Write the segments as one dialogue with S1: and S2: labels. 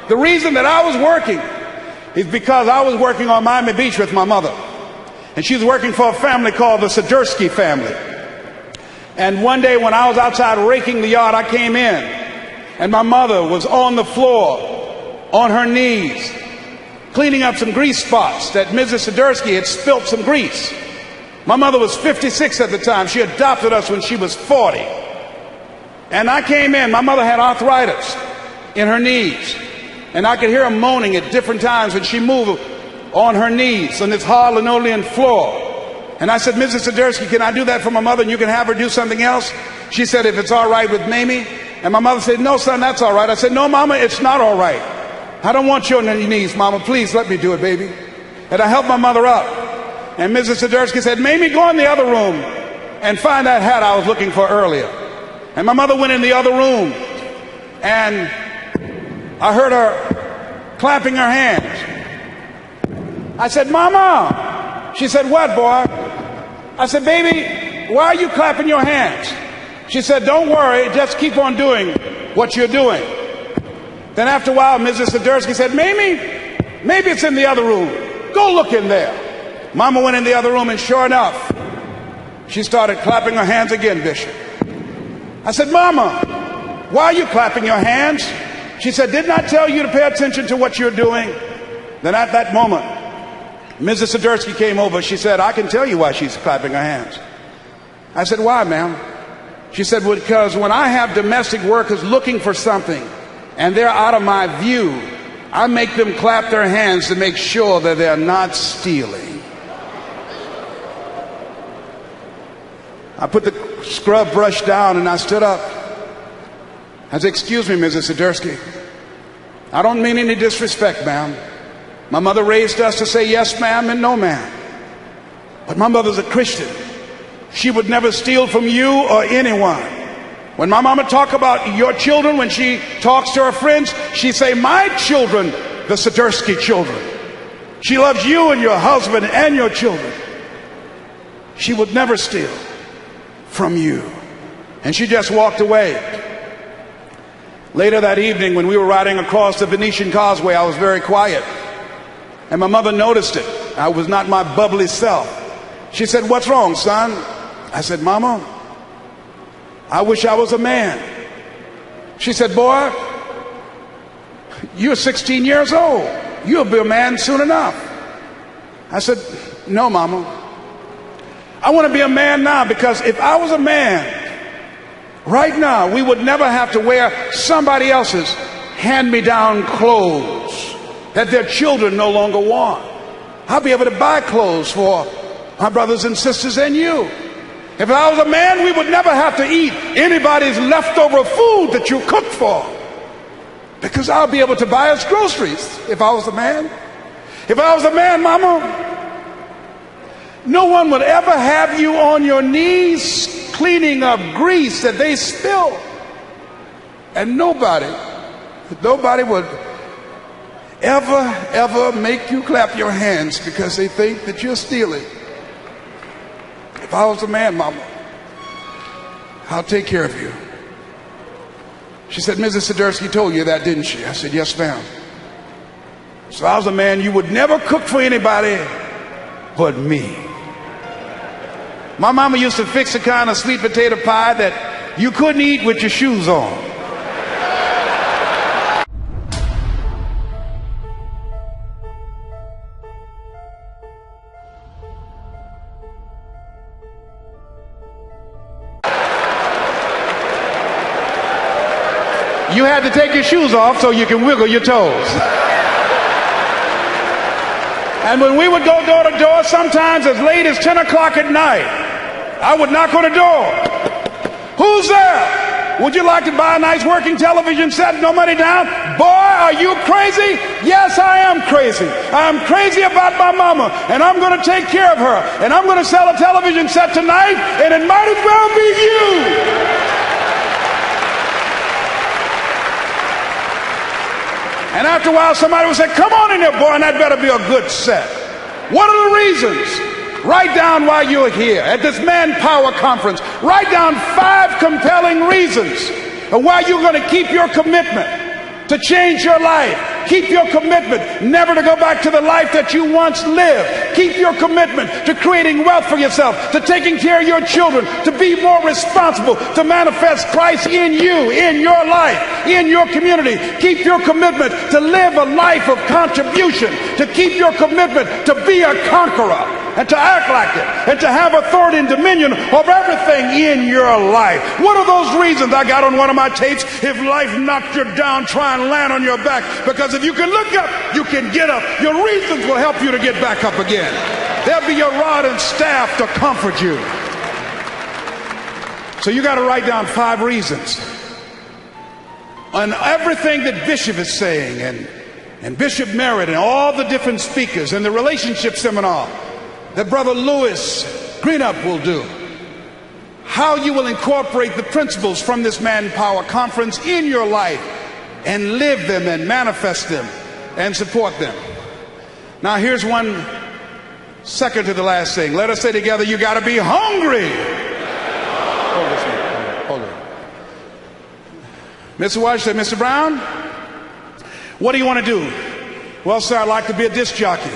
S1: The reason that I was working is because I was working on Miami Beach with my mother. And she was working for a family called the Sidursky family. And one day when I was outside raking the yard, I came in, and my mother was on the floor, on her knees, cleaning up some grease spots that Mrs. Sidursky had spilt some grease. My mother was 56 at the time. She adopted us when she was 40. And I came in. My mother had arthritis in her knees. And I could hear her moaning at different times when she moved on her knees on this hard linoleum floor. And I said, Mrs. Sidursky, can I do that for my mother and you can have her do something else? She said, if it's all right with Mamie. And my mother said, no, son, that's all right. I said, no, Mama, it's not all right. I don't want you on your knees, Mama. Please let me do it, baby. And I helped my mother up. And Mrs. Sidursky said, Mamie, go in the other room and find that hat I was looking for earlier. And my mother went in the other room, and I heard her clapping her hands. I said, Mama. She said, what, boy? I said, baby, why are you clapping your hands? She said, don't worry, just keep on doing what you're doing. Then after a while, Mrs. Sidursky said, Mamie, maybe it's in the other room. Go look in there. Mama went in the other room, and sure enough, she started clapping her hands again, Bishop. I said, Mama, why are you clapping your hands? She said, didn't I tell you to pay attention to what you're doing? Then at that moment, Mrs. Sidursky came over. She said, I can tell you why she's clapping her hands. I said, why, ma'am? She said, well, because when I have domestic workers looking for something and they're out of my view, I make them clap their hands to make sure that they're not stealing. I put the scrub brush down and I stood up. I said, excuse me, Mrs. Sidursky. I don't mean any disrespect, ma'am. My mother raised us to say yes, ma'am, and no, ma'am. But my mother's a Christian. She would never steal from you or anyone. When my mama talk about your children, when she talks to her friends, she say, my children, the Sidursky children. She loves you and your husband and your children. She would never steal from you. And she just walked away. Later that evening, when we were riding across the Venetian Causeway, I was very quiet. And my mother noticed it. I was not my bubbly self. She said, what's wrong, son? I said, Mama, I wish I was a man. She said, boy, you're 16 years old. You'll be a man soon enough. I said, no, Mama. I want to be a man now, because if I was a man right now, we would never have to wear somebody else's hand-me-down clothes that their children no longer want. I'll be able to buy clothes for my brothers and sisters and you. If I was a man, we would never have to eat anybody's leftover food that you cooked for, because I'll be able to buy us groceries if I was a man. If I was a man, Mama, no one would ever have you on your knees cleaning up grease that they spill. And nobody would ever make you clap your hands because they think that you're stealing. If I was a man, Mama, I'll take care of you. She said, Mrs. Sidursky told you that, didn't she? I said, yes, ma'am. So I was a man, you would never cook for anybody but me. My mama used to fix a kind of sweet potato pie that you couldn't eat with your shoes on. You had to take your shoes off so you can wiggle your toes. And when we would go door to door, sometimes as late as 10 o'clock at night, I would knock on the door. Who's there? Would you like to buy a nice working television set? No money down? Boy, are you crazy? Yes, I am crazy. I'm crazy about my mama, and I'm going to take care of her. And I'm going to sell a television set tonight, and it might as well be you. And after a while, somebody would say, come on in there, boy, and that better be a good set. What are the reasons? Write down why you're here at this Manpower Conference. Write down 5 compelling reasons of why you're going to keep your commitment to change your life Keep your commitment never to go back to the life that you once lived. Keep your commitment to creating wealth for yourself, to taking care of your children, to be more responsible, to manifest Christ in you, in your life, in your community. Keep your commitment to live a life of contribution, to keep your commitment to be a conqueror and to act like it and to have authority and dominion over everything in your life. What are those reasons I got on one of my tapes? If life knocked you down, try and land on your back, because if you can look up, you can get up. Your reasons will help you to get back up again. They'll be your rod and staff to comfort you. So you got to write down 5 reasons on everything that Bishop is saying and Bishop Merritt and all the different speakers and the relationship seminar that Brother Lewis Greenup will do. How you will incorporate the principles from this Manpower Conference in your life and live them and manifest them and support them. Now here's one second to the last thing. Let us say together, you got to be hungry. Hold it. Mr. Washington, Mr. Brown, what do you want to do? Well, sir, I'd like to be a disc jockey.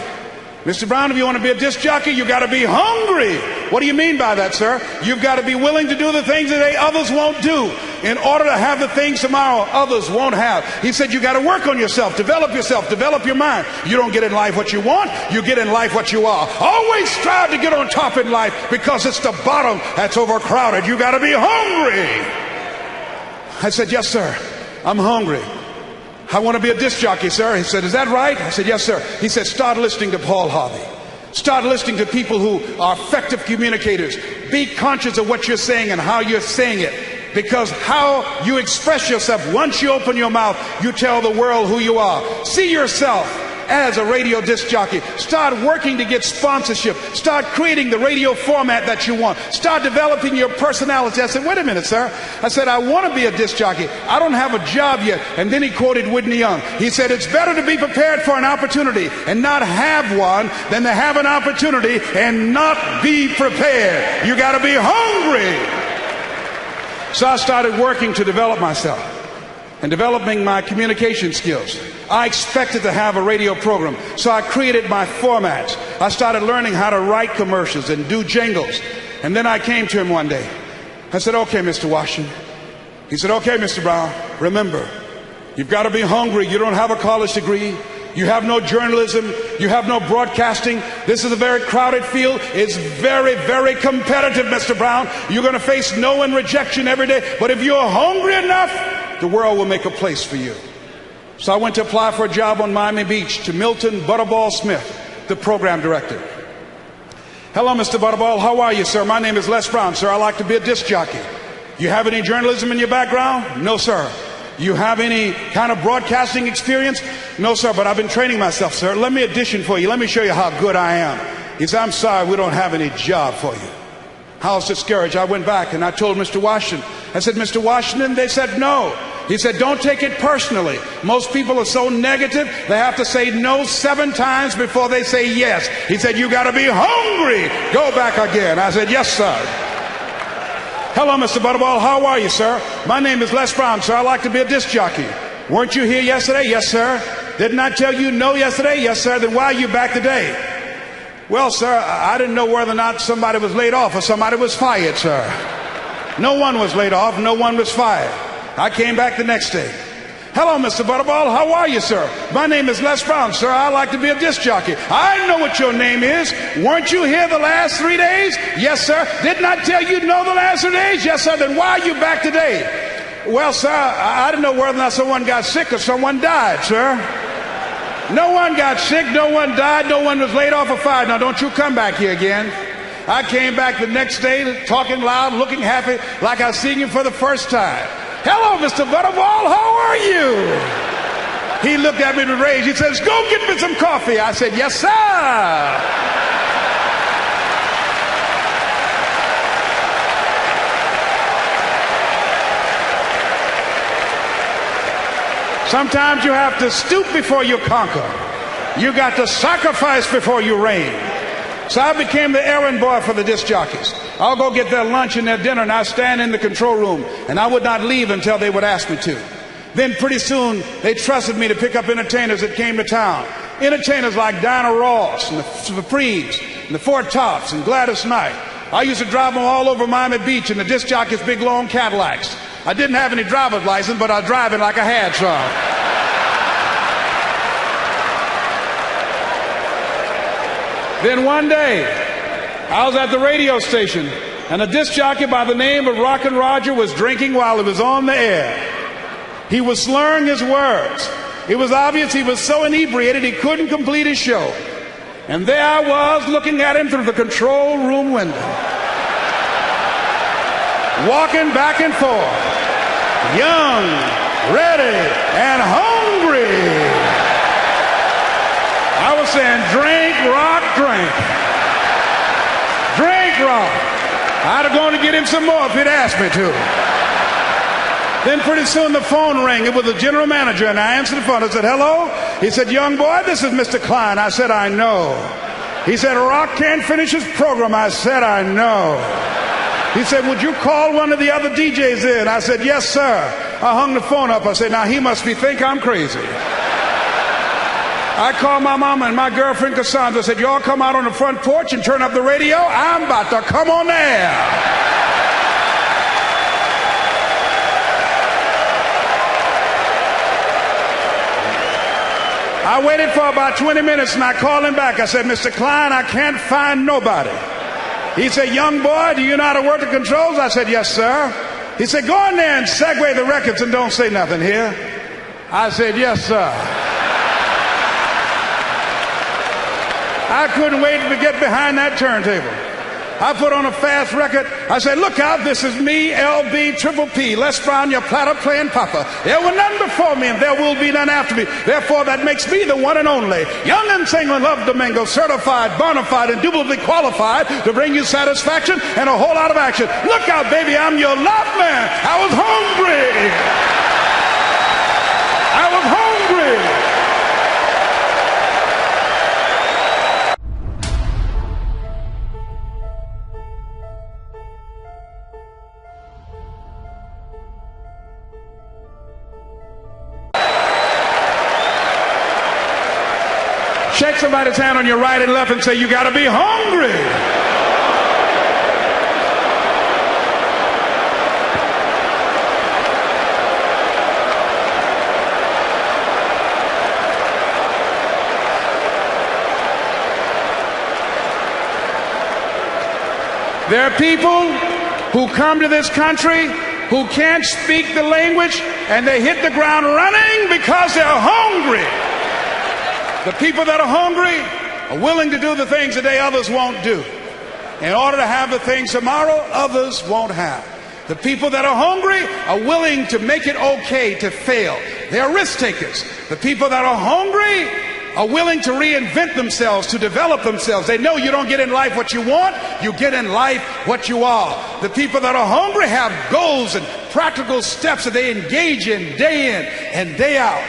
S1: Mr. Brown, if you want to be a disc jockey, you got to be hungry. What do you mean by that, sir? You've got to be willing to do the things that others won't do in order to have the things tomorrow others won't have. He said you got to work on yourself, develop your mind. You don't get in life what you want, you get in life what you are. Always strive to get on top in life, because it's the bottom that's overcrowded. You got to be hungry. I said, yes, sir, I'm hungry. I want to be a disc jockey, sir. He said, is that right? I said, yes, sir. He said, start listening to Paul Harvey. Start listening to people who are effective communicators. Be conscious of what you're saying and how you're saying it. Because how you express yourself, once you open your mouth, you tell the world who you are. See yourself as a radio disc jockey. Start working to get sponsorship. Start creating the radio format that you want. Start developing your personality. I said, wait a minute, sir. I said, I want to be a disc jockey. I don't have a job yet. And then he quoted Whitney Young. He said, it's better to be prepared for an opportunity and not have one than to have an opportunity and not be prepared. You got to be hungry. So I started working to develop myself and developing my communication skills. I expected to have a radio program, so I created my formats. I started learning how to write commercials and do jingles. And then I came to him one day. I said, okay, Mr. Washington. He said, okay, Mr. Brown, remember, you've got to be hungry. You don't have a college degree. You have no journalism. You have no broadcasting. This is a very crowded field. It's very, very competitive, Mr. Brown. You're going to face no and rejection every day. But if you're hungry enough, the world will make a place for you. So I went to apply for a job on Miami Beach to Milton Butterball Smith, the program director. Hello, Mr. Butterball. How are you, sir? My name is Les Brown, sir. I like to be a disc jockey. You have any journalism in your background? No, sir. You have any kind of broadcasting experience? No, sir, but I've been training myself, sir. Let me audition for you. Let me show you how good I am. He said, I'm sorry, we don't have any job for you. I was discouraged. I went back and I told Mr. Washington. I said, Mr. Washington, they said no. He said, don't take it personally. Most people are so negative, they have to say no 7 times before they say yes. He said, you got to be hungry. Go back again. I said, yes, sir. Hello, Mr. Butterball. How are you, sir? My name is Les Brown, sir. I like to be a disc jockey. Weren't you here yesterday? Yes, sir. Didn't I tell you no yesterday? Yes, sir. Then why are you back today? Well, sir, I didn't know whether or not somebody was laid off or somebody was fired, sir. No one was laid off. No one was fired. I came back the next day. Hello, Mr. Butterball. How are you, sir? My name is Les Brown, sir. I like to be a disc jockey. I know what your name is. Weren't you here the last 3 days? Yes, sir. Didn't I tell you no the last 3 days? Yes, sir. Then why are you back today? Well, sir, I didn't know whether or not someone got sick or someone died, sir. No one got sick. No one died. No one was laid off or fired. Now, don't you come back here again. I came back the next day talking loud, looking happy, like I was seeing you for the first time. Hello, Mr. Butterball, how are you? He looked at me with rage. He says, go get me some coffee. I said, yes, sir. Sometimes you have to stoop before you conquer. You got to sacrifice before you reign. So I became the errand boy for the disc jockeys. I'll go get their lunch and their dinner, and I'll stand in the control room, and I would not leave until they would ask me to. Then pretty soon they trusted me to pick up entertainers that came to town. Entertainers like Diana Ross and the Supremes and the Four Tops and Gladys Knight. I used to drive them all over Miami Beach in the disc jockeys' big long Cadillacs. I didn't have any driver's license, but I was driving like I had some. Then one day, I was at the radio station, and a disc jockey by the name of Rockin' Roger was drinking while he was on the air. He was slurring his words. It was obvious he was so inebriated he couldn't complete his show. And there I was looking at him through the control room window, walking back and forth, young, ready, and hungry. I was saying, drink, rock, drink. Drink, rock. I'd have gone to get him some more if he'd asked me to. Then pretty soon the phone rang. It was the general manager, and I answered the phone. I said, hello? He said, young boy, this is Mr. Klein. I said, I know. He said, Rock can't finish his program. I said, I know. He said, would you call one of the other DJs in? I said, yes, sir. I hung the phone up. I said, now he must think I'm crazy. I called my mama and my girlfriend Cassandra. I said, y'all come out on the front porch and turn up the radio. I'm about to come on the air. I waited for about 20 minutes and I called him back. I said, Mr. Klein, I can't find nobody. He said, young boy, do you know how to work the controls? I said, yes, sir. He said, go in there and segue the records and don't say nothing here. I said, yes, sir. I couldn't wait to get behind that turntable. I put on a fast record. I said, look out, this is me, LB, Triple P, Les Brown, your platter playing papa. There were none before me and there will be none after me. Therefore, that makes me the one and only. Young and single, love Domingo, certified, bona fide, indubitably qualified to bring you satisfaction and a whole lot of action. Look out, baby, I'm your love man. I was hungry. I was hungry. Shake somebody's hand on your right and left and say, you got to be hungry. There are people who come to this country who can't speak the language and they hit the ground running because they're hungry. The people that are hungry are willing to do the things today others won't do in order to have the things tomorrow others won't have. The people that are hungry are willing to make it okay to fail. They are risk takers. The people that are hungry are willing to reinvent themselves, to develop themselves. They know you don't get in life what you want, you get in life what you are. The people that are hungry have goals and practical steps that they engage in and day out.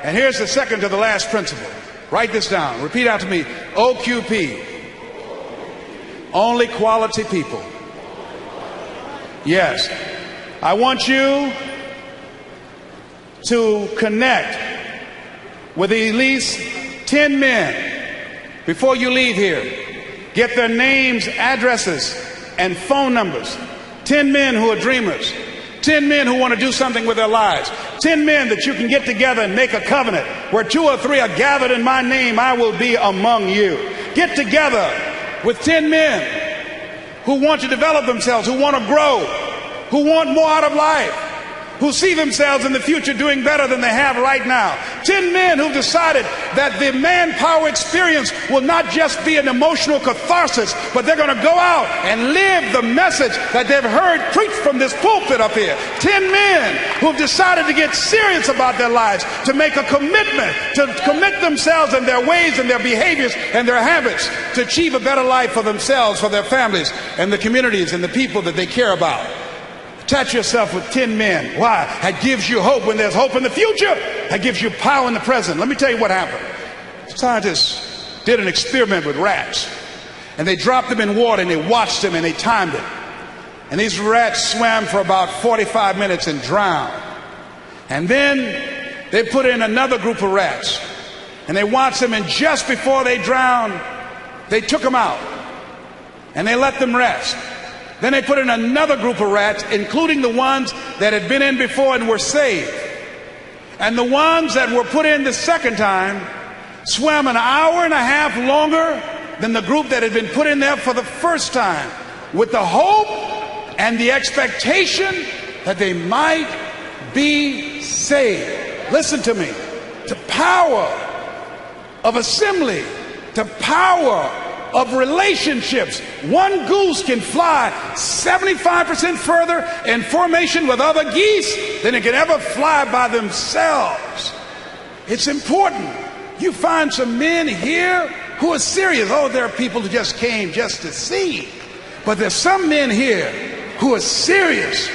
S1: And here's the second to the last principle. Write this down. Repeat after me. OQP. Only quality people. Yes. I want you to connect with at least 10 men before you leave here. Get their names, addresses, and phone numbers. 10 men who are dreamers. 10 men who want to do something with their lives. 10 men that you can get together and make a covenant. Where 2 or 3 are gathered in my name, I will be among you. Get together with 10 men who want to develop themselves, who want to grow, who want more out of life, who see themselves in the future doing better than they have right now. 10 men who've decided that the manpower experience will not just be an emotional catharsis, but they're going to go out and live the message that they've heard preached from this pulpit up here. 10 men who've decided to get serious about their lives, to make a commitment, to commit themselves and their ways and their behaviors and their habits to achieve a better life for themselves, for their families, and the communities and the people that they care about. Attach yourself with 10 men. Why? That gives you hope when there's hope in the future. That gives you power in the present. Let me tell you what happened. Scientists did an experiment with rats. And they dropped them in water and they watched them and they timed it. And these rats swam for about 45 minutes and drowned. And then they put in another group of rats, and they watched them, and just before they drowned, they took them out and they let them rest. Then they put in another group of rats, including the ones that had been in before and were saved. And the ones that were put in the second time swam an hour and a half longer than the group that had been put in there for the first time, with the hope and the expectation that they might be saved. Listen to me. The power of assembly, the power of relationships. One goose can fly 75% further in formation with other geese than it can ever fly by themselves. It's important. You find some men here who are serious. Oh, there are people who just came just to see. But there's some men here who are serious,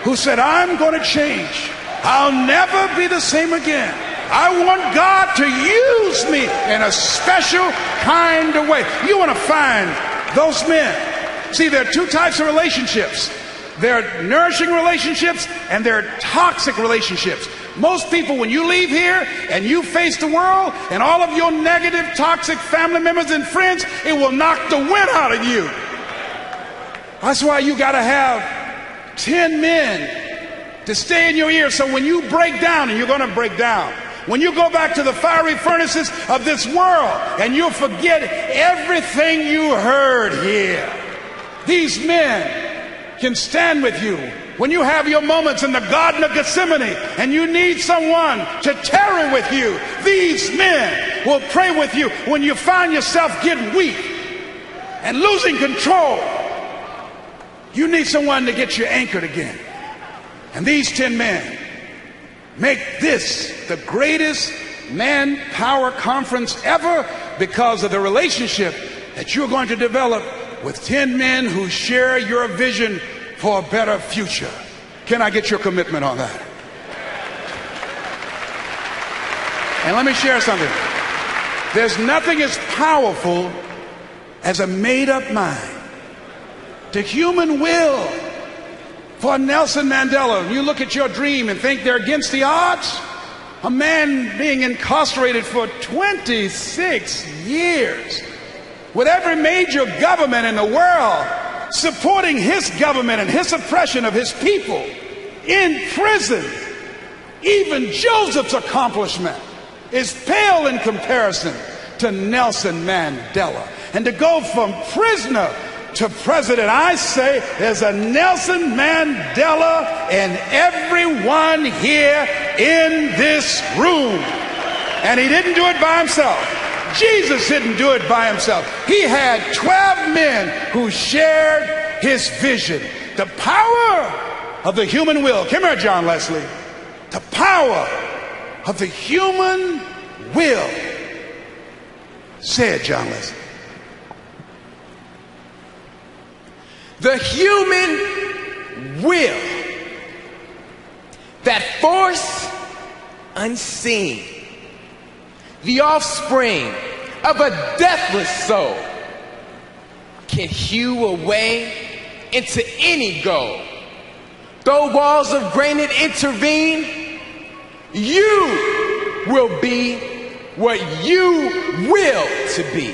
S1: who said, I'm going to change. I'll never be the same again. I want God to use me in a special kind of way. You want to find those men. See, there are two types of relationships. There are nourishing relationships and there are toxic relationships. Most people, when you leave here and you face the world and all of your negative, toxic family members and friends, it will knock the wind out of you. That's why you got to have 10 men to stay in your ear, so when you break down, and you're going to break down, when you go back to the fiery furnaces of this world and you'll forget everything you heard here, these men can stand with you. When you have your moments in the Garden of Gethsemane and you need someone to tarry with you, these men will pray with you when you find yourself getting weak and losing control. You need someone to get you anchored again. And these 10 men make this the greatest manpower conference ever because of the relationship that you're going to develop with 10 men who share your vision for a better future. Can I get your commitment on that? And let me share something. There's nothing as powerful as a made-up mind. The human will. For Nelson Mandela, you look at your dream and think they're against the odds. A man being incarcerated for 26 years, with every major government in the world supporting his government and his oppression of his people, in prison. Even Joseph's accomplishment is pale in comparison to Nelson Mandela. And to go from prisoner to president, I say there's a Nelson Mandela in everyone here in this room. And he didn't do it by himself. Jesus didn't do it by himself. He had 12 men who shared his vision. The power of the human will. Come here, John Leslie. The power of the human will. Say it, John Leslie.
S2: The human will, that force unseen, the offspring of a deathless soul, can hew a way into any goal. Though walls of granite intervene, you will be what you will to be.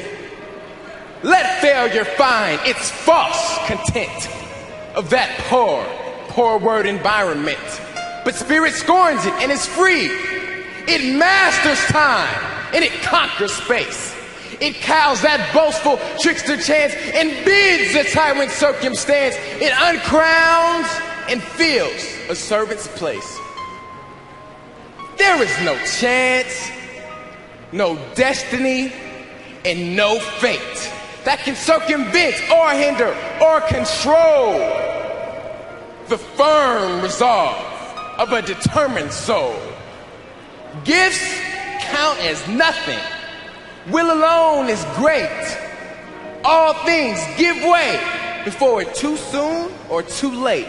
S2: Let failure find its false content of that poor word environment. But spirit scorns it and is free. It masters time and it conquers space. It cows that boastful trickster chance and bids the tyrant circumstance. It uncrowns and fills a servant's place. There is no chance, no destiny, and no fate that can circumvent or hinder or control the firm resolve of a determined soul. Gifts count as nothing. Will alone is great. All things give way before it's too soon or too late.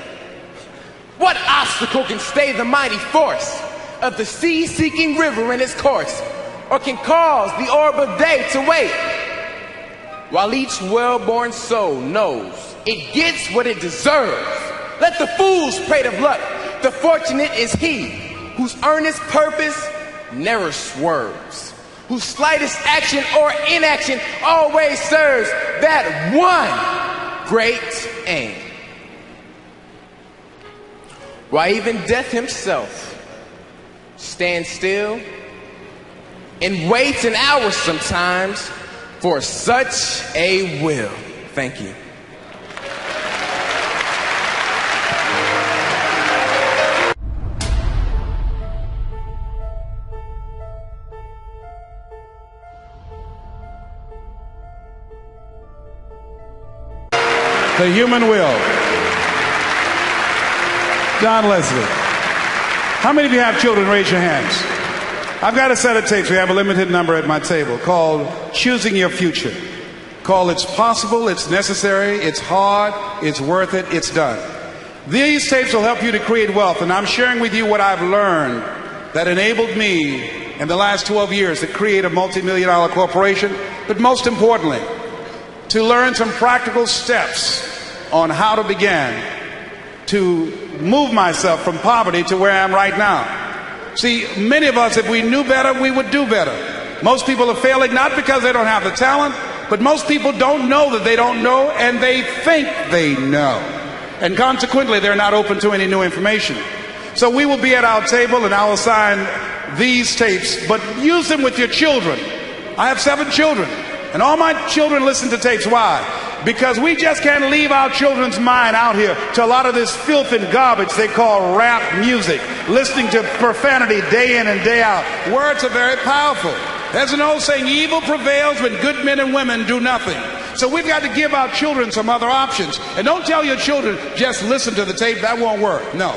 S2: What obstacle can stay the mighty force of the sea-seeking river in its course, or can cause the orb of day to wait? While each well-born soul knows it gets what it deserves. Let the fools prate of luck. The fortunate is he whose earnest purpose never swerves, whose slightest action or inaction always serves that one great aim. Why even death himself stands still and waits an hour sometimes for such a will. Thank you.
S1: The human will. John Leslie. How many of you have children? Raise your hands. I've got a set of tapes. We have a limited number at my table called Choosing Your Future. Called It's Possible, It's Necessary, It's Hard, It's Worth It, It's Done. These tapes will help you to create wealth, and I'm sharing with you what I've learned that enabled me in the last 12 years to create a multi-million-dollar corporation, but most importantly, to learn some practical steps on how to begin to move myself from poverty to where I am right now. See, many of us, if we knew better, we would do better. Most people are failing not because they don't have the talent, but most people don't know that they don't know, and they think they know. And consequently, they're not open to any new information. So we will be at our table, and I will assign these tapes, but use them with your children. I have 7 children, and all my children listen to tapes. Why? Because we just can't leave our children's mind out here to a lot of this filth and garbage they call rap music, listening to profanity day in and day out. Words are very powerful. There's an old saying, evil prevails when good men and women do nothing. So we've got to give our children some other options. And don't tell your children, just listen to the tape. That won't work. No.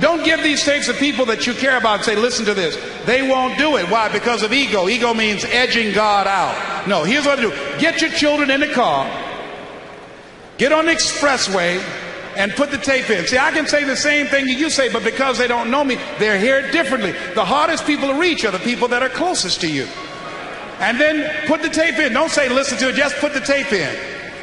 S1: Don't give these tapes to people that you care about and say, listen to this. They won't do it. Why? Because of ego. Ego means edging God out. No, here's what to do. Get your children in the car, get on the expressway, and put the tape in. See, I can say the same thing you say, but because they don't know me, they're here differently. The hardest people to reach are the people that are closest to you. And then put the tape in. Don't say listen to it, just put the tape in.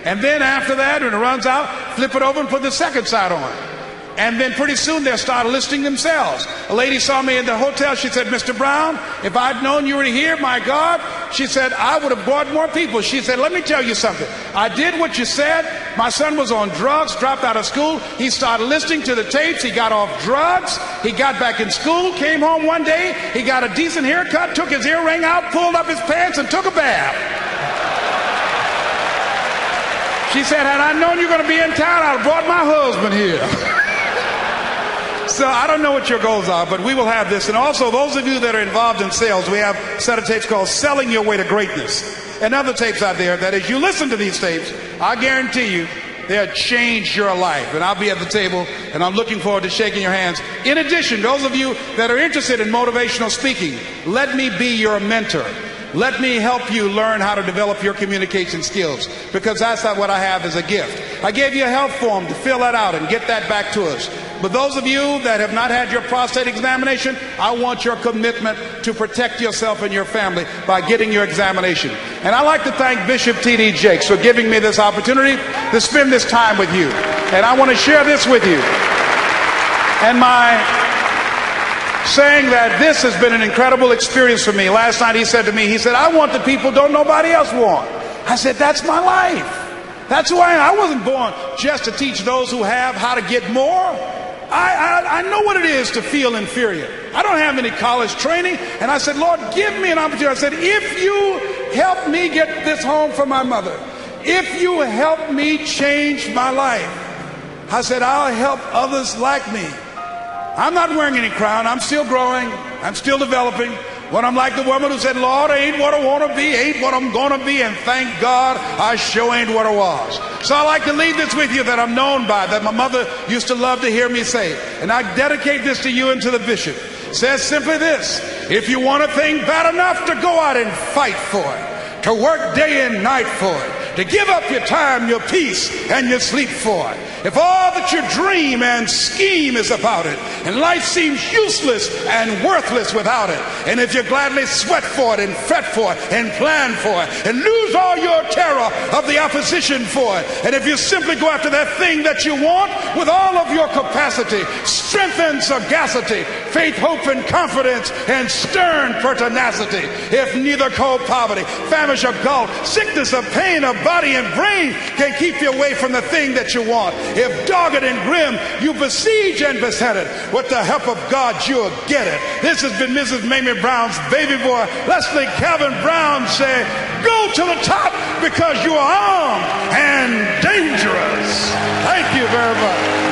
S1: And then after that, when it runs out, flip it over and put the second side on. And then pretty soon they'll start listing themselves. A lady saw me in the hotel. She said, Mr. Brown, if I'd known you were here, my God, she said, I would have brought more people. She said, let me tell you something. I did what you said. My son was on drugs, dropped out of school. He started listening to the tapes. He got off drugs. He got back in school, came home one day. He got a decent haircut, took his earring out, pulled up his pants, and took a bath. She said, had I known you were going to be in town, I'd have brought my husband here. So I don't know what your goals are, but we will have this. And also, those of you that are involved in sales, we have a set of tapes called Selling Your Way to Greatness. And other tapes out there that as you listen to these tapes, I guarantee you, they'll change your life. And I'll be at the table, and I'm looking forward to shaking your hands. In addition, those of you that are interested in motivational speaking, let me be your mentor. Let me help you learn how to develop your communication skills, because that's not what I have as a gift. I gave you a health form to fill that out and get that back to us. But those of you that have not had your prostate examination, I want your commitment to protect yourself and your family by getting your examination. And I'd like to thank Bishop T.D. Jakes for giving me this opportunity to spend this time with you. And I want to share this with you. And my saying that this has been an incredible experience for me. Last night he said to me, he said, I want the people don't nobody else want. I said, that's my life. That's who I am. I wasn't born just to teach those who have how to get more. I know what it is to feel inferior. I don't have any college training. And I said, Lord, give me an opportunity. I said, if you help me get this home for my mother, if you help me change my life, I said, I'll help others like me. I'm not wearing any crown. I'm still growing. I'm still developing. When I'm like the woman who said, Lord, I ain't what I want to be, ain't what I'm going to be, and thank God I sure ain't what I was. So I like to leave this with you that I'm known by, that my mother used to love to hear me say. And I dedicate this to you and to the bishop. It says simply this: if you want a thing bad enough, to go out and fight for it, to work day and night for it, to give up your time, your peace, and your sleep for it. If all that you dream and scheme is about it, and life seems useless and worthless without it, and if you gladly sweat for it and fret for it and plan for it and lose all your terror of the opposition for it, and if you simply go after that thing that you want with all of your capacity, strength and sagacity, faith, hope, and confidence, and stern pertinacity, if neither cold poverty, famish or gulf, sickness or pain of body and brain can keep you away from the thing that you want, if dogged and grim you besiege and beset it, with the help of God you'll get it. This has been Mrs. Mamie Brown's baby boy, Leslie Calvin Brown, say, go to the top because you are armed and dangerous. Thank you very much.